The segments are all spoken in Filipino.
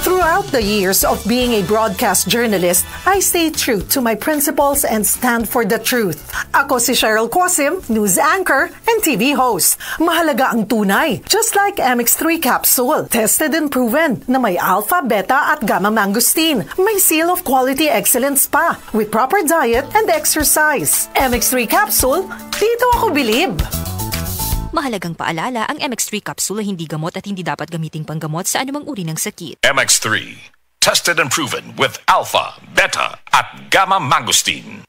Throughout the years of being a broadcast journalist, I stay true to my principles and stand for the truth. Ako si Cheryl Quasim, news anchor and TV host. Mahalaga ang tunay, just like MX3 capsule. Tested and proven na may alpha, beta at gamma mangosteen. May seal of quality excellence pa with proper diet and exercise. MX3 capsule, dito ako bilib. Mahalagang paalala, ang MX3 capsule ay hindi gamot at hindi dapat gamiting panggamot sa anumang uri ng sakit. MX3, tested and proven with alpha, beta at gamma mangosteen.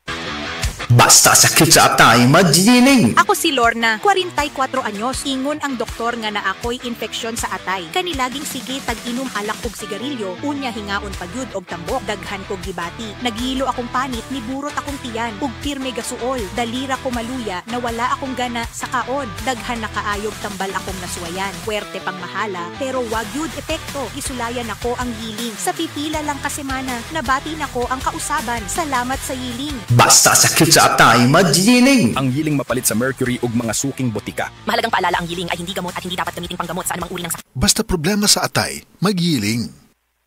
Basta sakit sa atay, magiling! Ako si Lorna, 44 anyos. Ingon ang doktor nga na ako'y infeksyon sa atay. Kanilaging sige tag-inom alak og sigarilyo, unya hingaon pagyud og tambok, daghan kog gibati. Naghilo akong panit, niburot akong tiyan, ug pirme gasuol. Dalira ko maluya, nawala akong gana sa kaon. Daghan na kaayog tambal akong nasuwayan. Puwerte pang mahala, pero wag yud epekto. Isulayan ako ang giling. Sa pipila lang ka semana, nabati nako ang kausaban. Salamat sa yiling. Basta sakit sa atay, magiling! Ang yiling mapalit sa mercury ug mga suking botika. Mahalagang paalala, ang yiling ay hindi gamot at hindi dapat gamiting panggamot sa anumang uri ng sakit. Basta problema sa atay, magiling.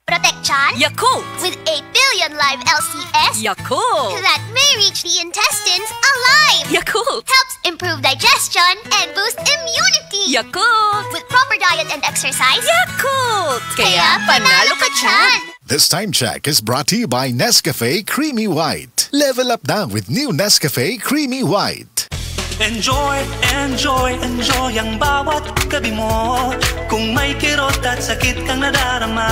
Protection Yakult! with 8 billion live LCS Yakult! that may reach the intestines alive. Yakult! Helps improve digestion and boost immunity. Yakult! With proper diet and exercise. Yakult! Kaya panalo ka dyan. This time check is brought to you by Nescafe Creamy White. Level up now with new Nescafe Creamy White. Enjoy, enjoy, enjoy ang bawat gabi mo. Kung may kirot at sakit kang nadarama,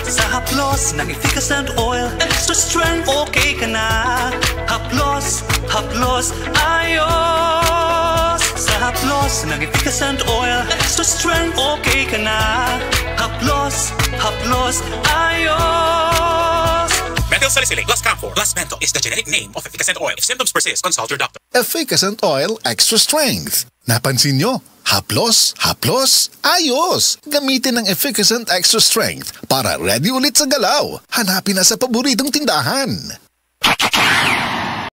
sa haplos ng efficacent oil, extra strength, okay ka na. Haplos, haplos, ayos. Sa haplos ng efficacent oil, extra strength, okay ka na. Haplos, haplos, ayos. Methyl salicylate plus camphor plus menthol is the generic name of efficacent oil. If symptoms persist, consult your doctor. Efficacent Oil Extra Strength. Napansin nyo? Haplos, haplos, ayos! Gamitin ng Efficacent Extra Strength para ready ulit sa galaw. Hanapin na sa paboritong tindahan.